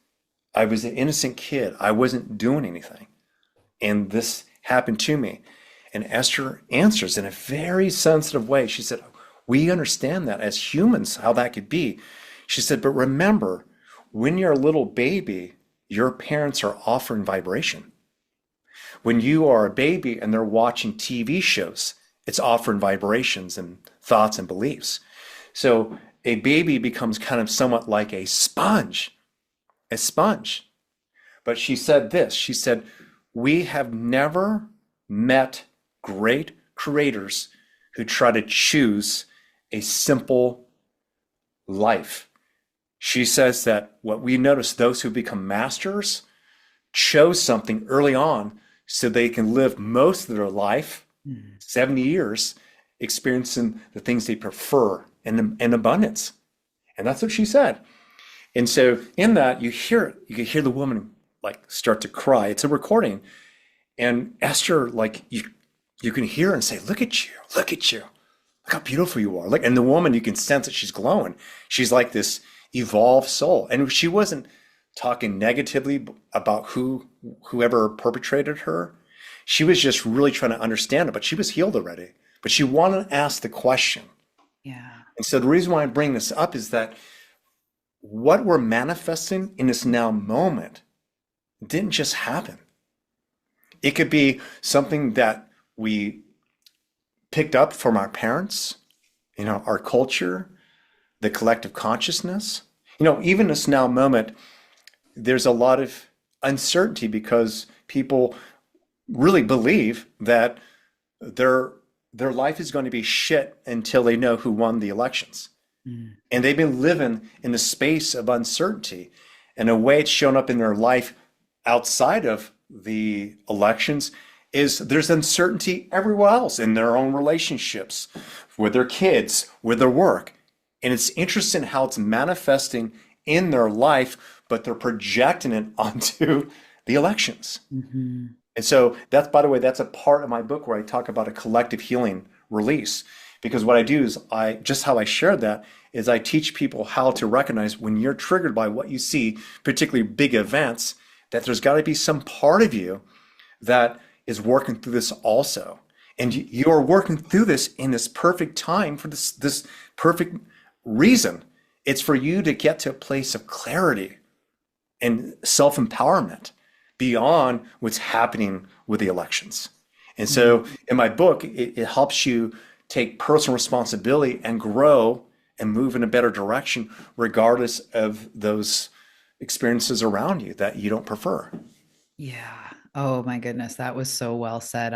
I was an innocent kid. I wasn't doing anything. And this happened to me. And Esther answers in a very sensitive way. She said, we understand that as humans, how that could be. She said, but remember, when you're a little baby, your parents are offering vibration. When you are a baby and they're watching TV shows, it's offering vibrations and thoughts and beliefs. So a baby becomes kind of somewhat like a sponge, a sponge. But she said this, she said, we have never met great creators who try to choose a simple life. She says that what we notice, those who become masters chose something early on so they can live most of their life, 70 years, experiencing the things they prefer in abundance. And that's what she said. And so in that, you can hear the woman like start to cry. It's a recording. And Esther, like you can hear and say, look at you, look at you. Look how beautiful you are. Like, and the woman, you can sense that she's glowing. She's like this evolved soul. And she wasn't talking negatively about whoever perpetrated her. She was just really trying to understand it, but she was healed already. But she wanted to ask the question. Yeah. And so the reason why I bring this up is that what we're manifesting in this now moment didn't just happen. It could be something that we picked up from our parents, our culture, the collective consciousness. Even this now moment, there's a lot of uncertainty because people really believe that their life is going to be shit until they know who won the elections. And they've been living in the space of uncertainty. And the way it's shown up in their life outside of the elections is there's uncertainty everywhere else in their own relationships, with their kids, with their work. And it's interesting how it's manifesting in their life, but they're projecting it onto the elections. Mm-hmm. And so that's, by the way, that's a part of my book where I talk about a collective healing release. Because what I do is just how I shared that is I teach people how to recognize when you're triggered by what you see, particularly big events, that there's got to be some part of you that is working through this also. And you are working through this in this perfect time for this perfect reason. It's for you to get to a place of clarity and self-empowerment beyond what's happening with the elections. And so in my book, it helps you take personal responsibility and grow and move in a better direction, regardless of those experiences around you that you don't prefer. Yeah. Oh my goodness, that was so well said.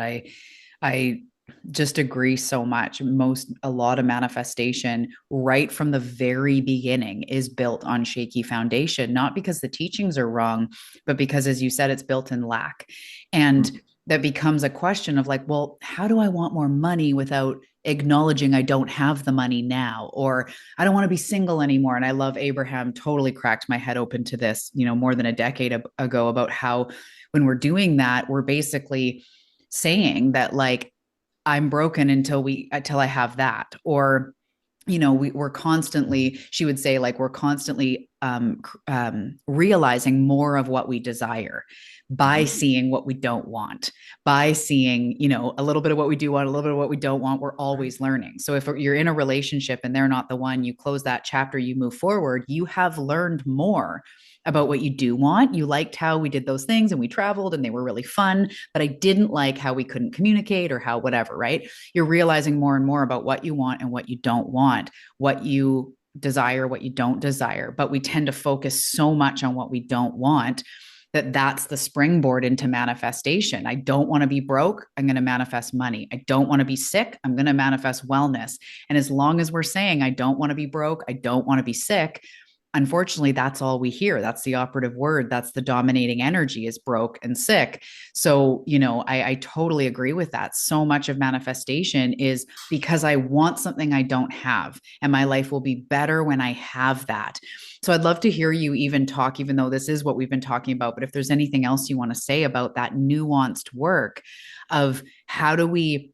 I just agree so much. A lot of manifestation right from the very beginning is built on shaky foundation, not because the teachings are wrong, but because, as you said, it's built in lack. And Mm. that becomes a question of like, well, how do I want more money without acknowledging I don't have the money now? Or I don't want to be single anymore. And I love Abraham totally cracked my head open to this, more than a decade ago about how when we're doing that, we're basically saying that like I'm broken until I have that. Or we're constantly, she would say, like, we're constantly realizing more of what we desire by Mhm. seeing what we don't want, by seeing, a little bit of what we do want, a little bit of what we don't want. We're Right. always learning. So if you're in a relationship and they're not the one, you close that chapter, you move forward, you have learned more about what you do want. You liked how we did those things and we traveled and they were really fun, but I didn't like how we couldn't communicate or how whatever, right? You're realizing more and more about what you want and what you don't want, what you desire, what you don't desire. But we tend to focus so much on what we don't want that that's the springboard into manifestation. I don't want to be broke. I'm going to manifest money. I don't want to be sick. I'm going to manifest wellness. And as long as we're saying, I don't want to be broke, I don't want to be sick, unfortunately, that's all we hear. That's the operative word. That's the dominating energy is broke and sick. So, I totally agree with that. So much of manifestation is because I want something I don't have, and my life will be better when I have that. So I'd love to hear you even talk, even though this is what we've been talking about, but if there's anything else you want to say about that nuanced work of how do we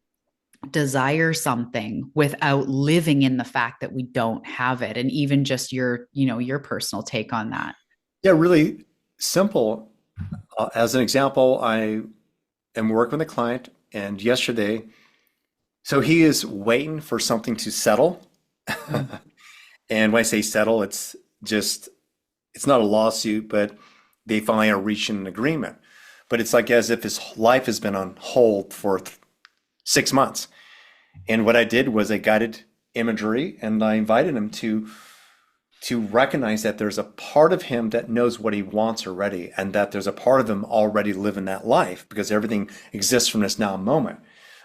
desire something without living in the fact that we don't have it, and even just your personal take on that. Yeah, really simple. As an example, I am working with a client, and yesterday, so he is waiting for something to settle. Mm. And when I say settle, it's just, it's not a lawsuit, but they finally are reaching an agreement. But it's like as if his life has been on hold for 6 months. And what I did was a guided imagery, and I invited him to recognize that there's a part of him that knows what he wants already, and that there's a part of him already living that life because everything exists from this now moment.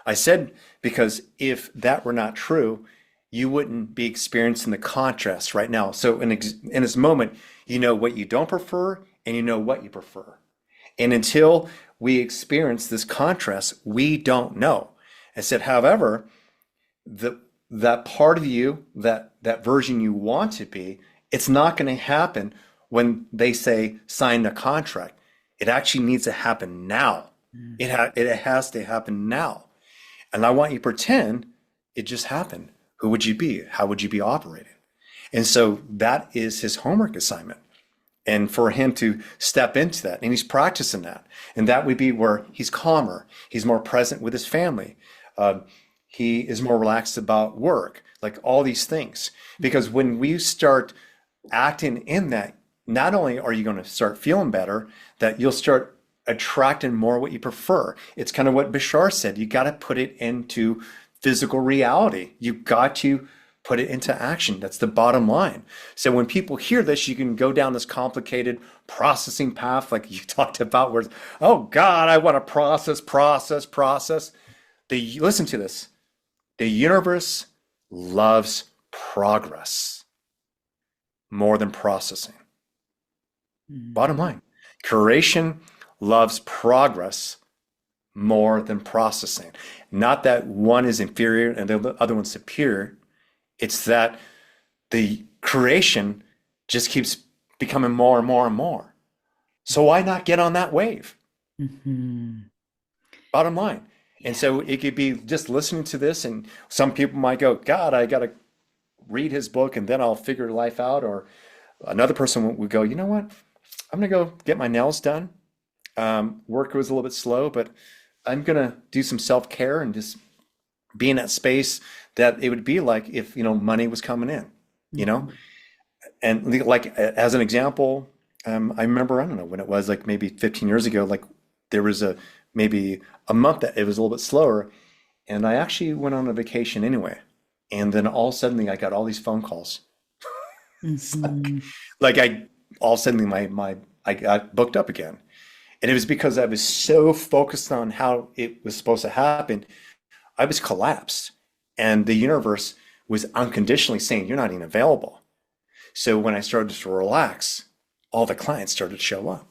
I said, because if that were not true, you wouldn't be experiencing the contrast right now. So in this moment, you know what you don't prefer and you know what you prefer. And until we experience this contrast, we don't know. I said, however, the that part of you, that version you want to be, it's not going to happen when they say sign the contract. It actually needs to happen now. Mm. It has to happen now. And I want you to pretend it just happened. Who would you be? How would you be operating? And so that is his homework assignment. And for him to step into that, and he's practicing that. And that would be where he's calmer, he's more present with his family. Uh, he is more relaxed about work, like all these things. Because when we start acting in that, not only are you going to start feeling better, that you'll start attracting more what you prefer. It's kind of what Bashar said. You got to put it into physical reality. You got to put it into action. That's the bottom line. So when people hear this, you can go down this complicated processing path, like you talked about, where, oh God, I want to process, process, process. Listen to this. The universe loves progress more than processing. Mm. Bottom line, creation loves progress more than processing. Not that one is inferior and the other one's superior. It's that the creation just keeps becoming more and more and more. So why not get on that wave? Hmm. Bottom line. And Yeah. so it could be just listening to this, and some people might go, God, I got to read his book and then I'll figure life out. Or another person would go, you know what? I'm going to go get my nails done. Work was a little bit slow, but I'm going to do some self-care and just be in that space that it would be like if, money was coming in, you know? Hmm. And like as an example, I remember, I don't know when it was, like maybe 15 years ago, like there was maybe a month that it was a little bit slower, and I actually went on a vacation anyway. And then all of a sudden I got all these phone calls. It's Hmm. like I all of a sudden I got booked up again. And it was because I was so focused on how it was supposed to happen, I was collapsed. And the universe was unconditionally saying, you're not even available. So when I started to relax, all the clients started to show up.